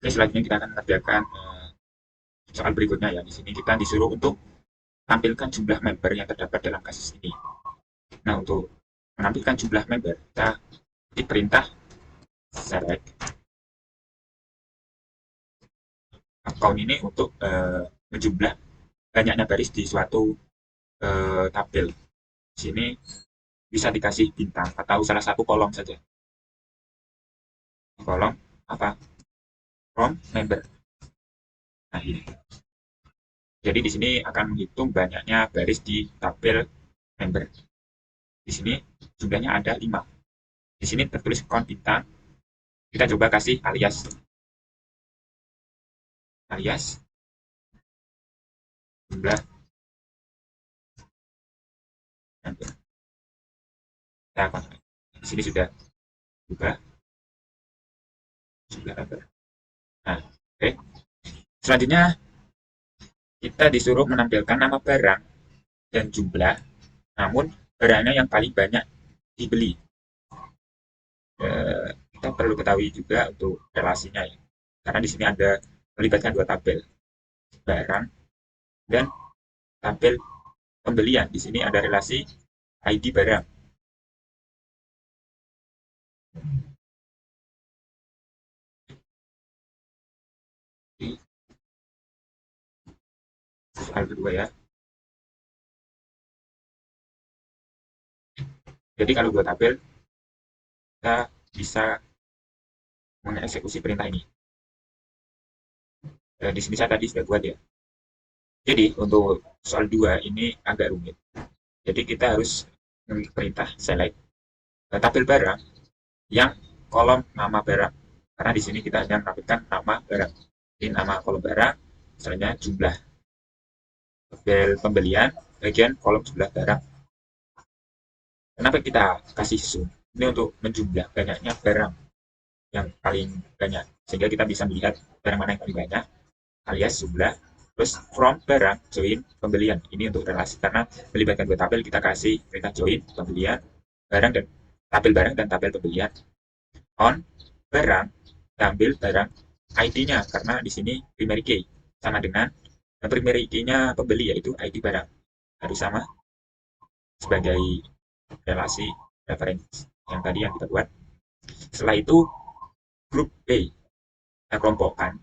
Oke, selanjutnya kita akan mengerjakan soal berikutnya ya. Di sini kita disuruh untuk tampilkan jumlah member yang terdapat dalam kasus ini. Nah, untuk menampilkan jumlah member, kita diperintah select account ini untuk menjumlah banyaknya baris di suatu tabel. Di sini bisa dikasih bintang atau salah satu kolom saja. Kolom apa? From member. Nah, ini. Jadi di sini akan menghitung banyaknya baris di tabel member. Di sini jumlahnya ada 5. Di sini tertulis count bintang. Kita coba kasih alias. Alias jumlah member. Nah, di sini sudah juga jumlah member. Nah, oke. Selanjutnya kita disuruh menampilkan nama barang dan jumlah, namun barangnya yang paling banyak dibeli. Kita perlu ketahui juga untuk relasinya ya. Karena di sini ada melibatkan dua tabel, barang dan tabel pembelian. Di sini ada relasi ID barang. Di soal kedua ya. Jadi kalau dua tabel, kita bisa mengeksekusi perintah ini. Di sini saya tadi sudah buat ya. Jadi untuk soal 2 ini agak rumit. Jadi kita harus memiliki perintah select tabel barang yang kolom nama barang. Karena di sini kita hanya menampilkan nama barang. Ini nama kolom barang, misalnya jumlah. Tabel pembelian, bagian kolom jumlah barang. Kenapa kita kasih zoom? Ini untuk menjumlah banyaknya barang yang paling banyak. Sehingga kita bisa melihat barang mana yang paling banyak, alias jumlah. Terus from barang, join pembelian. Ini untuk relasi, karena melibatkan dua tabel, kita kasih perintah join pembelian, barang dan tabel barang dan tabel pembelian. On barang, ambil barang ID-nya, karena di sini primary key sama dengan primary key-nya pembeli, yaitu ID barang. Harus sama sebagai relasi referensi yang tadi yang kita buat. Setelah itu grup B, kita kelompokkan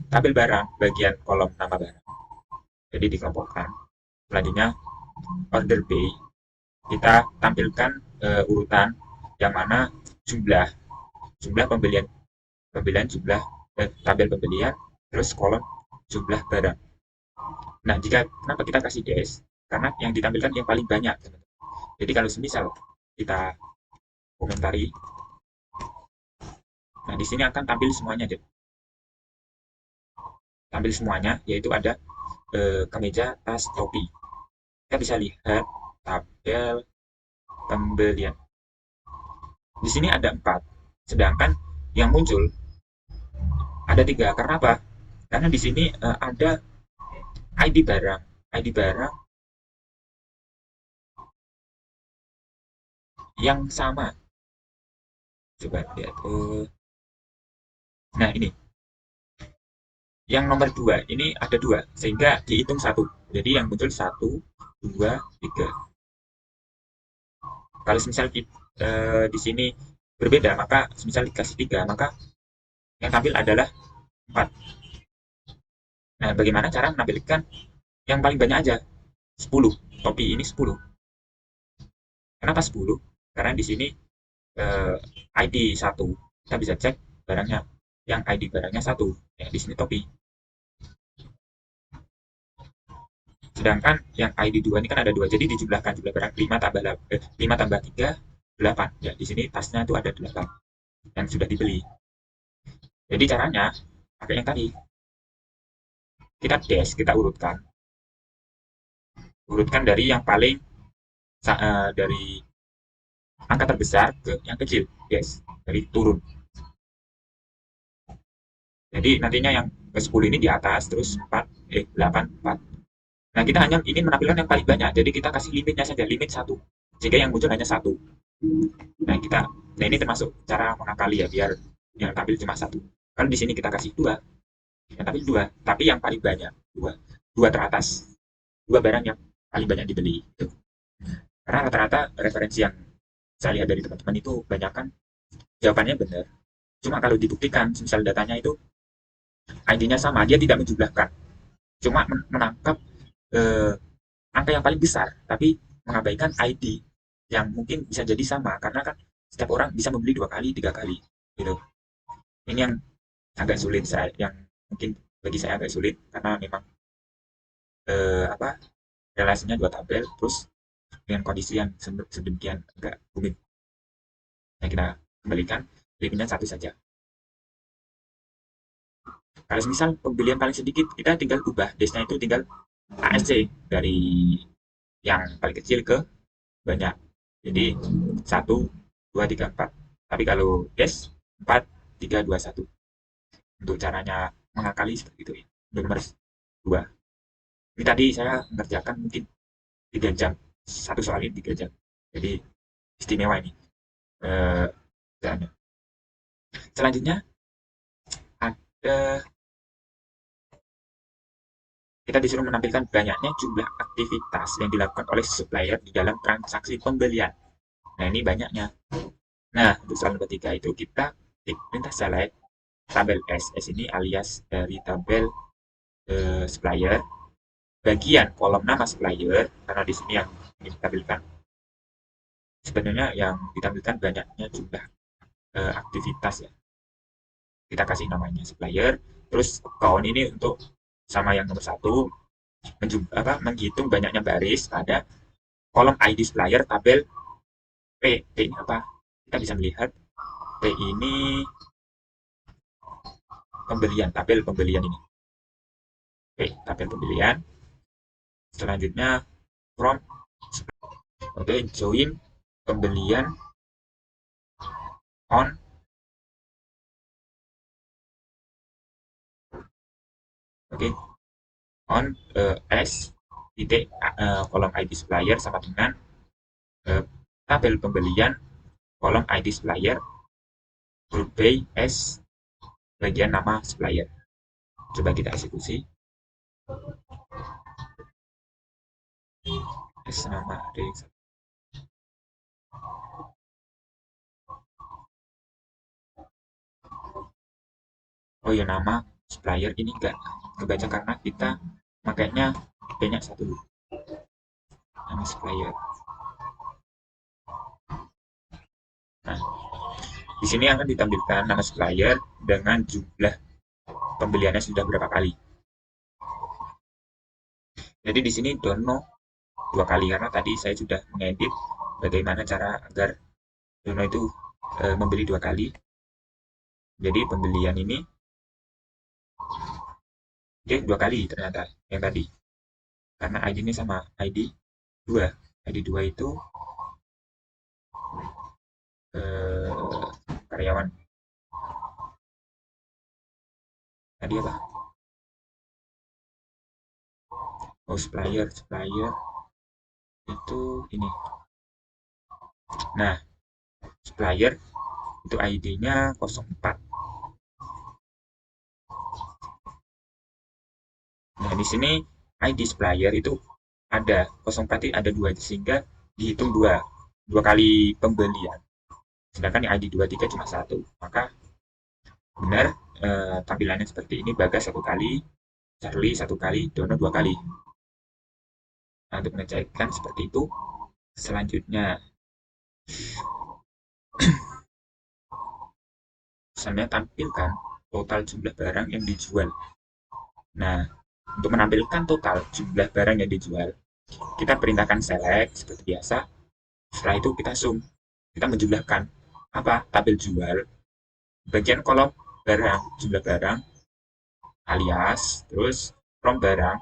tabel barang bagian kolom nama barang. Jadi dikelompokkan. Selanjutnya order B, kita tampilkan urutan yang mana jumlah pembelian jumlah tabel pembelian, terus kolom jumlah barang. Nah, kenapa kita kasih dash? Karena yang ditampilkan yang paling banyak. Jadi kalau semisal kita komentari, nah di sini akan tampil semuanya, tampil semuanya, yaitu ada kemeja, tas, topi. Kita bisa lihat tabel pembelian. Di sini ada 4, sedangkan yang muncul ada 3. Karena apa? Karena di sini ada ID barang. ID barang yang sama. Coba lihat. Nah, ini. Yang nomor 2, ini ada 2, sehingga dihitung 1. Jadi yang muncul 1, 2, 3. Kalau misal di sini berbeda, maka misal dikasih 3, maka yang tampil adalah 4. Nah, bagaimana cara menampilkan yang paling banyak aja? 10. Topi ini 10. Kenapa 10? Karena di sini ID 1. Kita bisa cek barangnya. Yang ID barangnya 1. Ya, di sini topi. Sedangkan yang ID 2 ini kan ada 2. Jadi dijumlahkan jumlah barang 5 tambah 3, 8. Ya, di sini tasnya itu ada 8 yang sudah dibeli. Jadi caranya pakai yang tadi. Kita dash, kita urutkan. Urutkan dari yang paling dari angka terbesar ke yang kecil, yes, dari turun. Jadi nantinya yang ke 10 ini di atas, terus 8, 4. Nah, kita hanya ingin menampilkan yang paling banyak, jadi kita kasih limitnya saja, limit 1. Sehingga yang muncul hanya 1. Nah, ini termasuk cara mengakali ya, biar yang tampil cuma 1. Kalau di sini kita kasih dua, ya, tapi yang paling banyak dua, dua teratas, dua barang yang paling banyak dibeli. Gitu. Karena rata-rata referensi yang saya lihat dari teman-teman itu banyak kan jawabannya benar. Cuma kalau dibuktikan, misal datanya itu ID-nya sama, dia tidak menjumlahkan, cuma menangkap eh, angka yang paling besar, tapi mengabaikan ID yang mungkin bisa jadi sama, karena kan setiap orang bisa membeli dua kali, tiga kali, gitu. Ini yang agak sulit saya, yang mungkin bagi saya agak sulit karena memang apa relasinya dua tabel, terus dengan kondisi yang sedemikian agak rumit. Yang kita kembalikan, eliminasi satu saja. Kalau misal pembelian paling sedikit, kita tinggal ubah desnya itu tinggal ASC dari yang paling kecil ke banyak. Jadi 1, 2, 3, 4. Tapi kalau des 4, 3, 2, 1. Untuk caranya mengakali seperti itu ya. Untuk nomor 2. Ini tadi saya mengerjakan mungkin 3 jam. Satu soal ini 3 jam. Jadi istimewa ini. Eh, Selanjutnya ada kita disuruh menampilkan banyaknya jumlah aktivitas yang dilakukan oleh supplier di dalam transaksi pembelian. Nah, ini banyaknya. Nah, untuk soal nomor 3 itu kita klik perintah select tabel S. S ini alias dari tabel supplier. Bagian kolom nama supplier, karena di sini yang ditampilkan sebenarnya yang ditampilkan banyaknya jumlah aktivitas ya. Kita kasih namanya supplier. Terus account ini untuk sama yang nomor 1 menghitung banyaknya baris pada kolom ID supplier tabel P. P ini apa? Kita bisa melihat P ini pembelian, tabel pembelian ini. P, tabel pembelian. Selanjutnya from oke, join pembelian on oke on S titik kolom ID supplier sama dengan uh, tabel pembelian kolom ID supplier group by S bagian nama supplier. Coba kita eksekusi. S nama D. Oh ya, nama supplier ini enggak kebaca karena kita makanya banyak satu nama supplier. Nah, di sini akan ditampilkan nama supplier dengan jumlah pembeliannya sudah berapa kali. Jadi di sini Dono 2 kali karena tadi saya sudah mengedit bagaimana cara agar Dono itu membeli 2 kali. Jadi pembelian ini dia 2 kali ternyata yang tadi. Karena ID ini sama ID 2. ID 2 itu karyawan. Tadi apa? Oh, supplier itu ini. Nah, supplier itu ID-nya 04. Nah, di sini ID supplier itu ada 04 itu ada 2 sehingga dihitung 2 kali pembelian. Sedangkan yang ID 23 cuma 1. Maka benar tampilannya seperti ini. Bagas 1 kali, Charlie 1 kali, Dono 2 kali. Nah, untuk mengecekkan seperti itu. Selanjutnya misalnya tampilkan total jumlah barang yang dijual. Nah, untuk menampilkan total jumlah barang yang dijual, kita perintahkan select seperti biasa. Setelah itu kita zoom, kita menjumlahkan apa tabel jual bagian kolom barang, jumlah barang alias terus from barang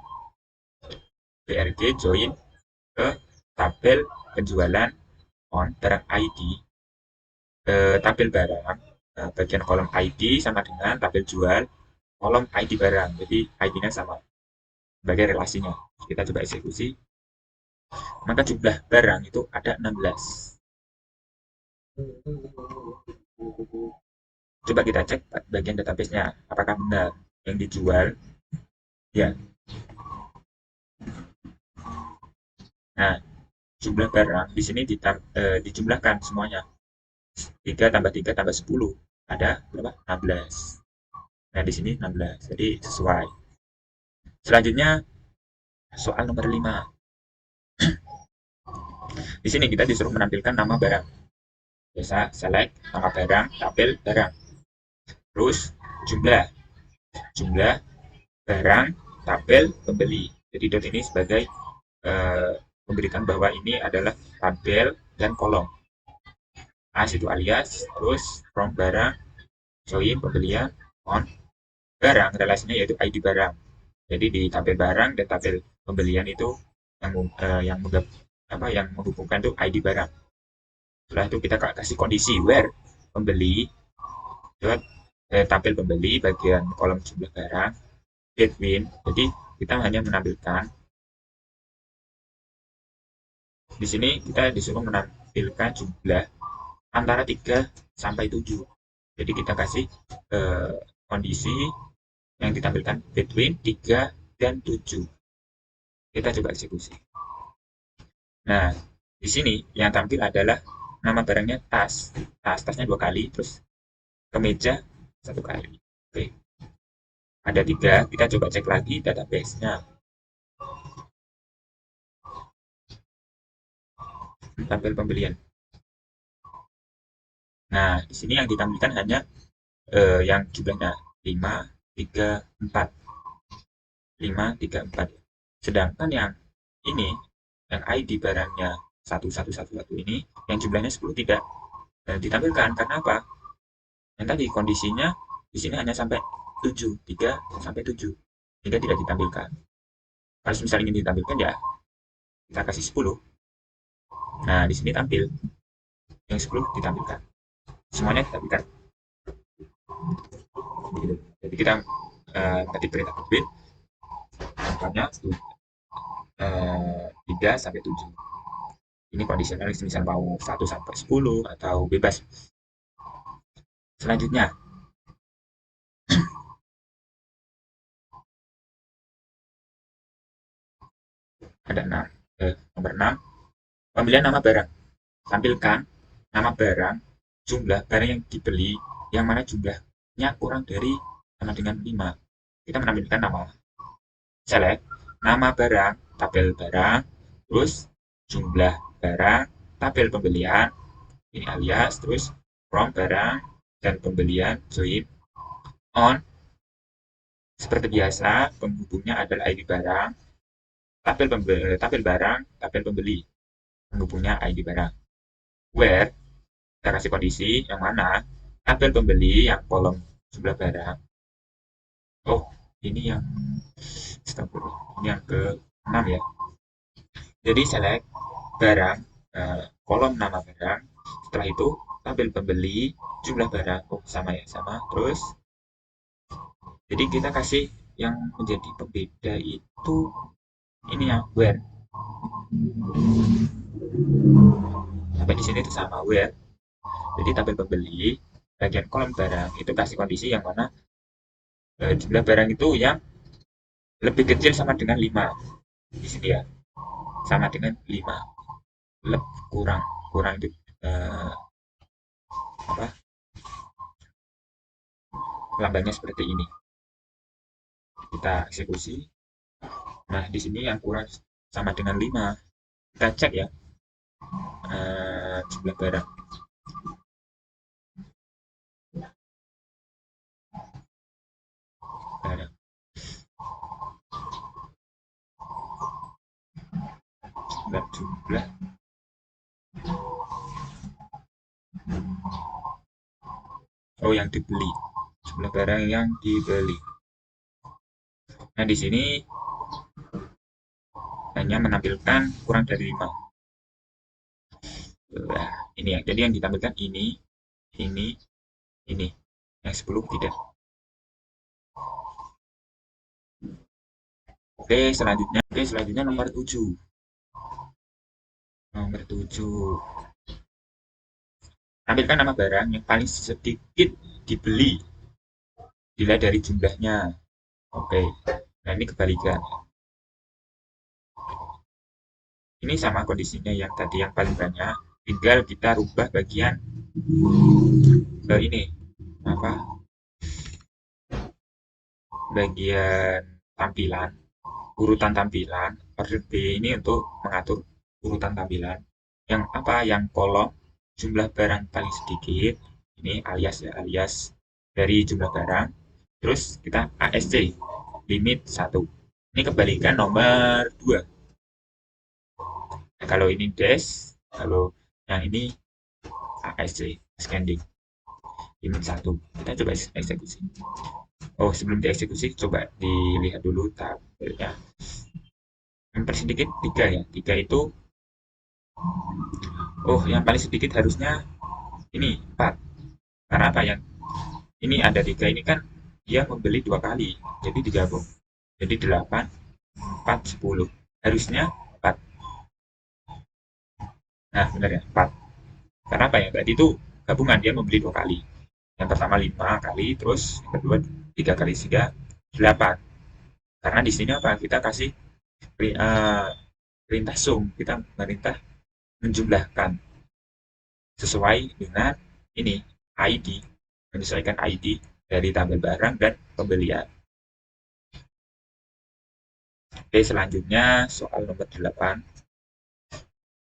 BRG join ke tabel penjualan on barang ID tabel barang bagian kolom ID sama dengan tabel jual kolom ID barang, jadi ID-nya sama sebagai relasinya. Kita coba eksekusi, maka jumlah barang itu ada 16. Coba kita cek bagian database-nya, apakah benar yang dijual. Ya, nah jumlah barang di sini dijumlahkan semuanya. 3 tambah 3 tambah 10. Ada berapa? 16. Nah, di sini 16. Jadi sesuai. Selanjutnya soal nomor 5. Di sini kita disuruh menampilkan nama barang. Biasa select nama barang, tabel barang. Terus jumlah. Jumlah barang, tabel pembeli. Jadi dot ini sebagai memberikan bahwa ini adalah tabel dan kolom. As itu alias, terus from barang, join pembelian, on barang, relasinya yaitu ID barang. Jadi di tabel barang dan tabel pembelian itu yang menghubungkan itu ID barang. Setelah itu kita kasih kondisi where pembeli dot tabel pembeli bagian kolom jumlah barang between. Jadi kita hanya menampilkan di sini kita disuruh menampilkan jumlah antara 3 sampai 7. Jadi kita kasih kondisi yang ditampilkan between 3 dan 7. Kita coba eksekusi. Nah, di sini yang tampil adalah nama barangnya tas. Tasnya 2 kali, terus kemeja 1 kali. Oke. Ada 3, kita coba cek lagi database-nya. Tabel pembelian. Nah, di sini yang ditampilkan hanya yang jumlahnya 5, 3, 4. 5, 3, 4. Sedangkan yang ini, yang ID barangnya 1111 ini, yang jumlahnya 10 tidak ditampilkan. Karena apa? Yang tadi kondisinya di sini hanya sampai 7, 3 sampai 7. Sehingga tidak ditampilkan. Kalau misalnya ingin ditampilkan ya kita kasih 10. Nah, di sini tampil. Yang 10 ditampilkan. Semuanya ditampilkan. Jadi kita ketik perintah between angkanya 3 sampai 7. Ini kondisional, misal mau 1 sampai 10 atau bebas. Selanjutnya ada nomor 6, pemilihan nama barang. Tampilkan nama barang, jumlah barang yang dibeli, yang mana jumlahnya kurang dari sama dengan 5. Kita menampilkan nama. Select nama barang, tabel barang, terus jumlah barang, tabel pembelian, ini alias, terus from barang dan pembelian, join on. Seperti biasa, penghubungnya adalah ID barang, tabel barang, tabel pembeli. Penghubungnya ID barang. Where, kita kasih kondisi yang mana tabel pembeli yang kolom jumlah barang. Oh, ini yang ini yang ke-6 ya. Jadi select barang, kolom nama barang. Setelah itu tabel pembeli, jumlah barang. Oh, sama ya, sama. Terus jadi kita kasih yang menjadi pembeda itu ini ya, where. Sampai di sini itu sama where. Jadi tabel pembeli bagian kolom barang itu kasih kondisi yang mana jumlah barang itu yang lebih kecil sama dengan 5. Di sini ya. Sama dengan 5. Kurang kurang itu apa? Lambangnya seperti ini. Kita eksekusi. Nah, di sini yang kurang sama dengan 5. Kita cek ya. Jumlah barang. Barang. Jumlah oh, yang dibeli. Jumlah barang yang dibeli. Nah, di sini hanya menampilkan kurang dari 5. Nah, ini ya. Jadi yang ditampilkan ini. Yang 10 tidak. Oke, selanjutnya nomor 7. Nomor 7. Tampilkan nama barang yang paling sedikit dibeli dilihat dari jumlahnya. Oke, nah ini kebalikan. Ini sama kondisinya yang tadi yang paling banyak, tinggal kita rubah bagian ini apa bagian tampilan, urutan tampilan. Order B ini untuk mengatur urutan tampilan. Yang apa? Yang kolom jumlah barang paling sedikit, ini alias ya, alias dari jumlah barang. Terus kita ASC, limit 1. Ini kebalikan nomor 2. Nah, kalau ini dash, kalau yang ini ASC, scanning, limit 1. Kita coba eksekusi. Oh, sebelum dieksekusi, coba dilihat dulu tabelnya. Yang paling sedikit 3 ya. 3 itu, oh yang paling sedikit harusnya ini 4. Karena apa? Yang ini ada 3 ini kan dia membeli 2 kali. Jadi digabung. Jadi 8, 4, 10. Harusnya 4. Nah, benar ya, 4. Karena apa ya? Berarti itu gabungan, dia membeli 2 kali. Yang pertama 5 kali, terus yang kedua 3 kali, sehingga 8. Karena di sini apa? Kita kasih perintah sum, kita perintah menjumlahkan sesuai dengan ini ID, menyesuaikan ID dari tabel barang dan pembelian. Oke, selanjutnya soal nomor 8.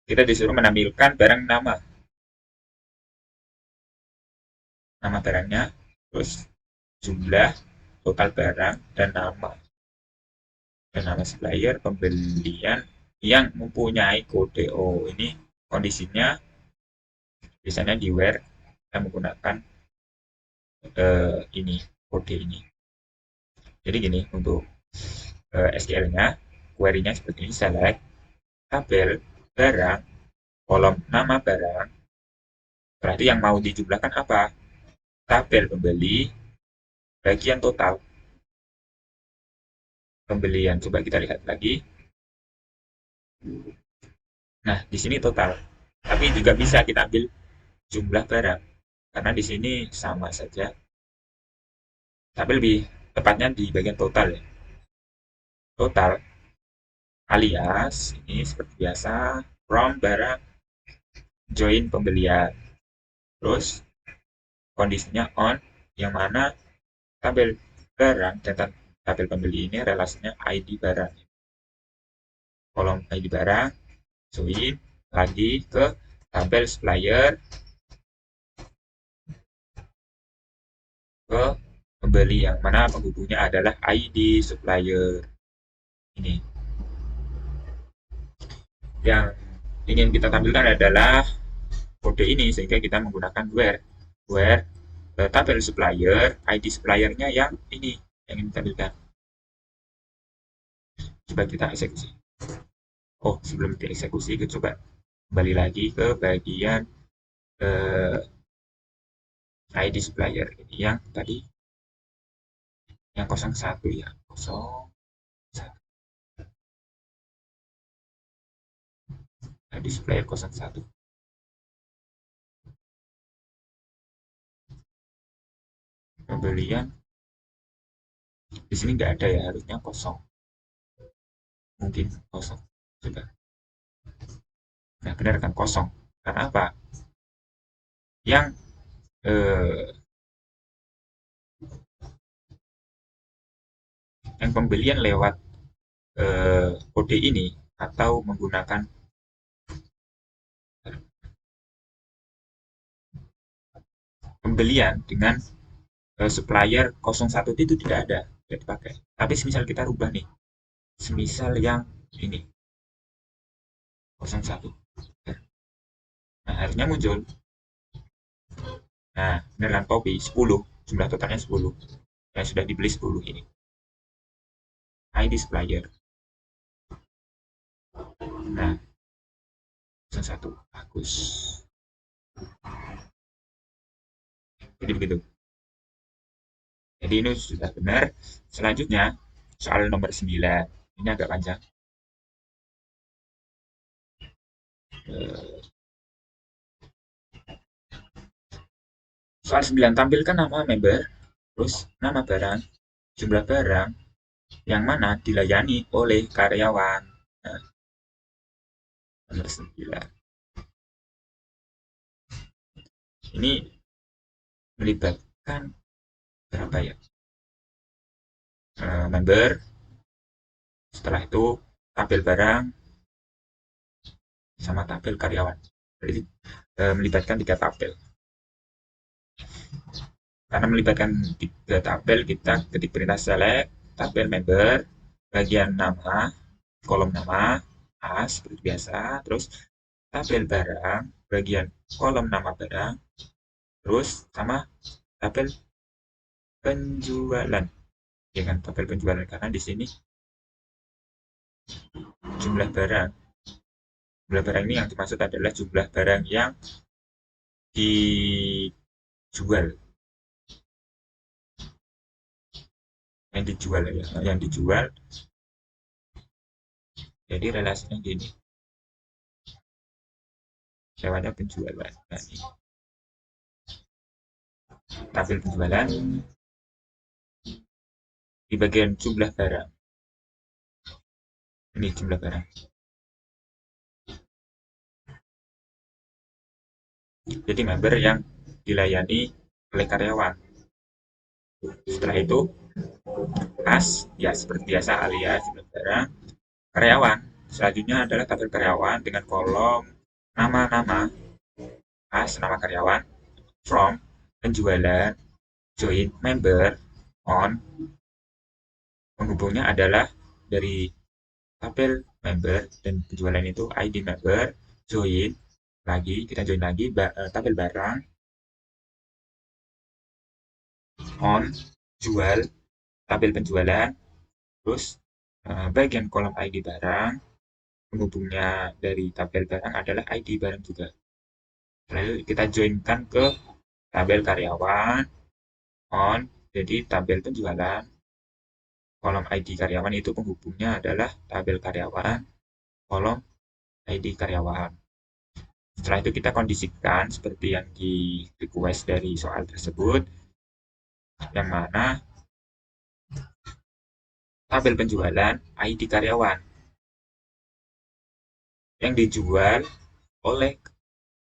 Kita disuruh menampilkan barang nama barangnya, terus jumlah total barang dan nama supplier pembelian yang mempunyai kode. Oh, ini kondisinya biasanya di where kita menggunakan ini kode ini. Jadi gini, untuk SQL-nya, query-nya seperti ini: select tabel barang, kolom nama barang. Berarti yang mau dijumlahkan apa? Tabel pembeli bagian total pembelian. Coba kita lihat lagi. Nah, di sini total. Tapi juga bisa kita ambil jumlah barang. Karena di sini sama saja. Tapi lebih tepatnya di bagian total ya. Total alias ini seperti biasa from barang join pembelian. Terus kondisinya on, yang mana tabel barang dan tabel pembeli ini relasinya ID barang. Kolom ID barang, join lagi ke tabel supplier, ke pembeli, yang mana penghubungnya adalah ID supplier. Ini yang ingin kita tampilkan adalah kode ini, sehingga kita menggunakan where tabel supplier, ID suppliernya yang ini yang ingin tampilkan. Coba kita eksekusi. Oh, sebelum dieksekusi, kita coba kembali lagi ke bagian ID supplier ini yang tadi, yang 01 ya, 01 ID supplier 01. Pembelian di sini nggak ada ya, harusnya kosong, mungkin kosong. Coba, nah benar kan kosong. Karena apa? Yang eh, yang pembelian lewat kode ini atau menggunakan pembelian dengan supplier 01 itu tidak ada, tidak dipakai. Tapi semisal kita rubah nih, semisal yang ini 01, nah harusnya muncul. Nah, beneran copy 10, jumlah totalnya 10. Dan sudah dibeli 10 ini. ID supplier. Nah, 01. Bagus. Jadi begitu. Jadi ini sudah benar. Selanjutnya, soal nomor 9. Ini agak panjang. Soal 9, tampilkan nama member, terus nama barang, jumlah barang yang mana dilayani oleh karyawan. Nah, nomor 9. Ini melibatkan berapa ya? Member, setelah itu tampil barang, sama tampil karyawan. Jadi melibatkan 3 tabel. Karena melibatkan 3 tabel, kita ketik perintah select tabel member, bagian nama, kolom nama, A seperti biasa, terus tabel barang, bagian kolom nama barang, terus sama tabel penjualan. Ya kan, tabel penjualan karena di sini jumlah barang. Jumlah barang ini yang dimaksud adalah jumlah barang yang dijual. Yang dijual ya, yang dijual. Jadi relasinya gini, lewatnya penjualan. Nah, ini tabel penjualan di bagian jumlah barang. Ini jumlah barang. Jadi member yang dilayani oleh karyawan. Setelah itu as ya seperti biasa alias jumlah barang karyawan. Selanjutnya adalah tabel karyawan dengan kolom nama-nama, as nama karyawan, from penjualan, join member, on penghubungnya adalah dari tabel member dan penjualan itu ID member, join lagi, kita join lagi tabel barang, on jual, tabel penjualan, terus bagian kolom ID barang, penghubungnya dari tabel barang adalah ID barang juga. Lalu kita joinkan ke tabel karyawan, on, jadi tabel penjualan, kolom ID karyawan itu penghubungnya adalah tabel karyawan, kolom ID karyawan. Setelah itu kita kondisikan seperti yang di request dari soal tersebut, yang mana tabel penjualan ID karyawan yang dijual oleh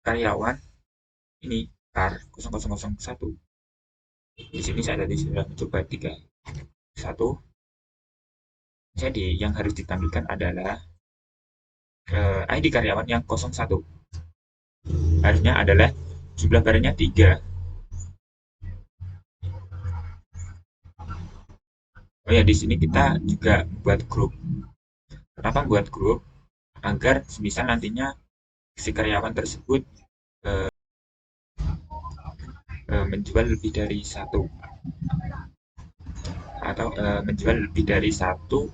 karyawan ini kar 0001. Di sini saya tadi sudah mencoba 31. Jadi yang harus ditampilkan adalah ID karyawan yang 01. Harusnya adalah jumlah barangnya 3. Oh ya, di sini kita juga buat grup. Kenapa buat grup? Agar bisa nantinya si karyawan tersebut menjual lebih dari satu atau menjual lebih dari satu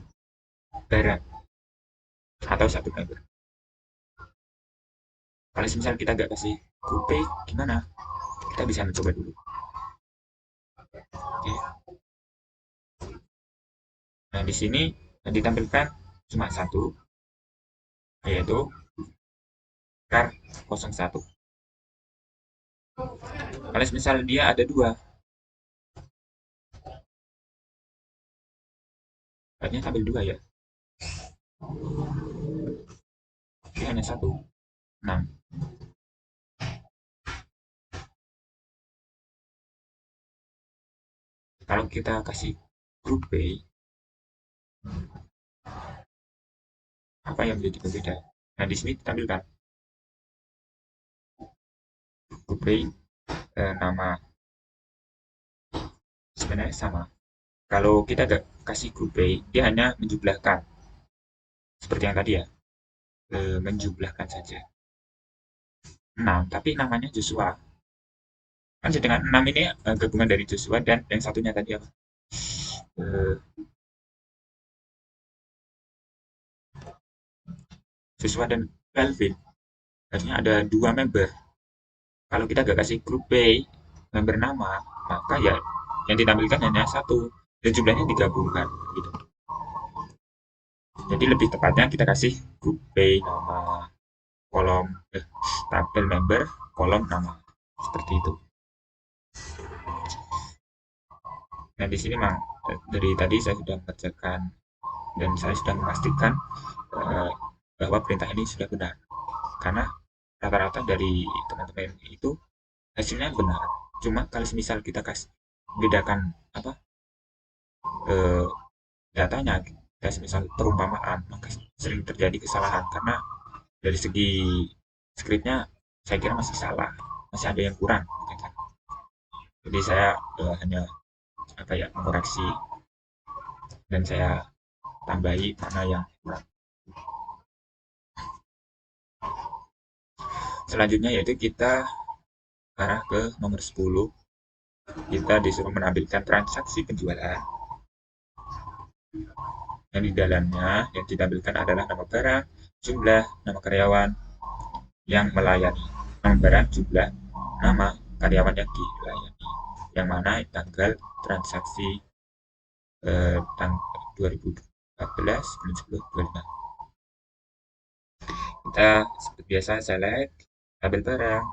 barang atau satu member. Kalau misal kita nggak kasih grup P, gimana? Kita bisa mencoba dulu. Oke. Nah, di sini yang ditampilkan cuma satu, yaitu kar 01. Kalau misal dia ada dua, kayaknya tampil dua ya. Dia hanya satu, 6. Kalau kita kasih grup B, apa yang menjadi berbeda? Nah, di sini ditampilkan grup B nama sebenarnya sama. Kalau kita gak kasih grup B, dia hanya menjumlahkan. Seperti yang tadi ya, menjumlahkan saja. 6, tapi namanya Joshua. Kan dengan 6 ini gabungan dari Joshua dan yang satunya tadi apa? Eh, Joshua dan Kelvin. Harusnya ada dua member. Kalau kita gak kasih grup B, member nama, maka ya yang ditampilkan hanya satu dan jumlahnya digabungkan gitu. Jadi lebih tepatnya kita kasih grup B nama kolom tabel member kolom nama seperti itu. Nah, di sini memang dari tadi saya sudah mengerjakan dan saya sudah memastikan eh, bahwa perintah ini sudah benar. Karena rata-rata dari teman-teman itu hasilnya benar. Cuma kalau misal kita kasih bedakan apa eh, datanya, kita misal perumpamaan, maka sering terjadi kesalahan karena dari segi skripnya saya kira masih salah, masih ada yang kurang. Jadi saya hanya apa ya mengoreksi dan saya tambahi mana yang kurang. Selanjutnya yaitu kita arah ke nomor 10. Kita disuruh menampilkan transaksi penjualan yang di dalamnya yang ditampilkan adalah nama barang, jumlah, nama karyawan yang melayani, nama barang, jumlah, nama karyawan yang dilayani, yang mana tanggal transaksi tanggal 2014 bulan 10 25. Kita seperti biasa select tabel barang,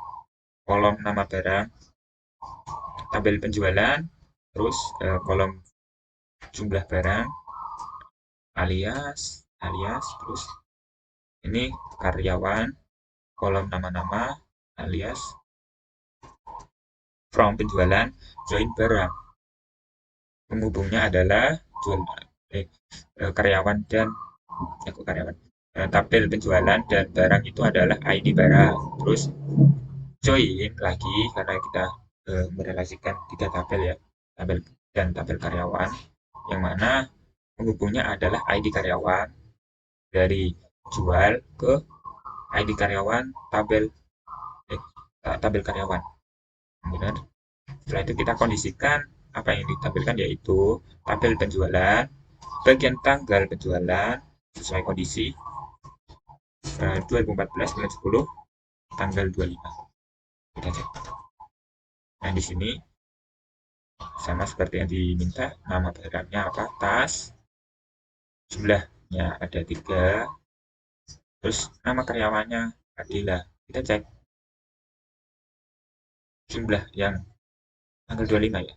kolom nama barang, tabel penjualan, terus kolom jumlah barang, alias terus ini karyawan, kolom nama-nama, alias from penjualan, join barang. Penghubungnya adalah karyawan dan karyawan. Tabel penjualan dan barang itu adalah ID barang. Terus join lagi karena kita merelasikan 3 tabel ya, tabel dan tabel karyawan, yang mana penghubungnya adalah ID karyawan dari jual ke ID karyawan tabel karyawan. Benar. Setelah itu kita kondisikan apa yang ditampilkan yaitu tabel penjualan, bagian tanggal penjualan sesuai kondisi 2014 bulan 10 tanggal 25. Kita cek. Nah, di sini sama seperti yang diminta, nama barangnya apa? Tas. Jumlahnya ada 3. Terus nama karyawannya Adila. Kita cek jumlah yang tanggal 25 ya.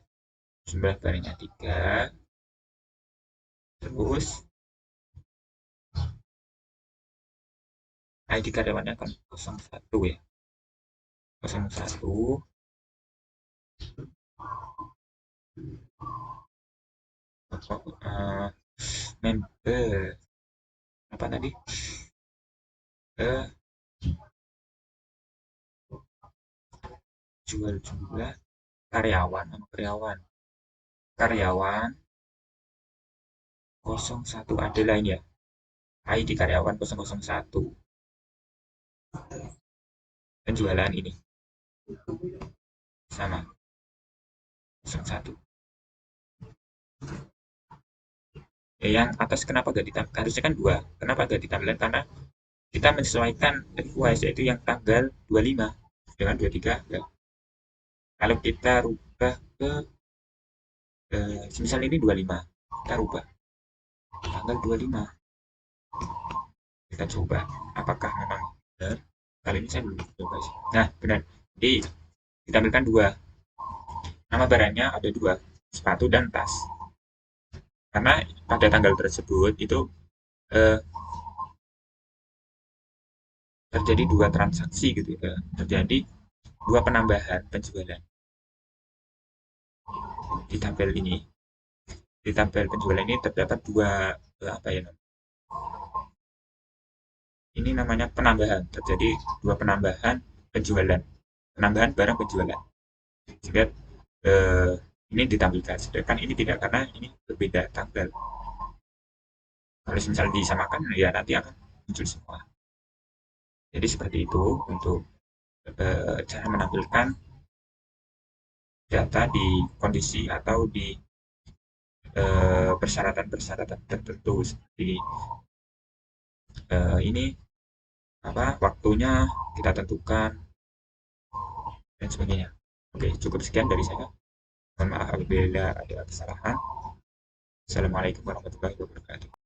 Jumlah barangnya 3. Terus ID karyawannya kan 01 ya. 01 member apa tadi jual jumlah karyawan sama karyawan 01 adalah ini ya, ID karyawan 001, penjualan ini sama 01. Ya, yang atas kenapa gak ditampilkan? Harusnya kan 2. Kenapa gak ditampilkan? Karena kita menyesuaikan request yaitu yang tanggal 25 dengan 23 enggak. Kalau kita rubah ke misal ini 25, kita rubah tanggal 25. Kita coba apakah memang benar. Kali ini saya belum coba sih. Nah, benar. Jadi ditampilkan 2. Nama barangnya ada 2, sepatu dan tas. Karena pada tanggal tersebut itu eh, terjadi 2 transaksi gitu ya. Terjadi 2 penambahan penjualan di tabel ini. Di tabel penjualan ini terdapat 2 apa ya namanya? Ini namanya penambahan. Terjadi 2 penambahan penjualan. Penambahan barang penjualan. Sehingga ini ditampilkan. Sedangkan ini tidak karena ini berbeda tanggal. Kalau misal disamakan ya nanti akan muncul semua. Jadi seperti itu untuk cara menampilkan data di kondisi atau di persyaratan-persyaratan tertentu seperti ini apa waktunya kita tentukan dan sebagainya. Oke, cukup sekian dari saya. Mohon maaf apabila ada kesalahan. Assalamualaikum warahmatullahi wabarakatuh.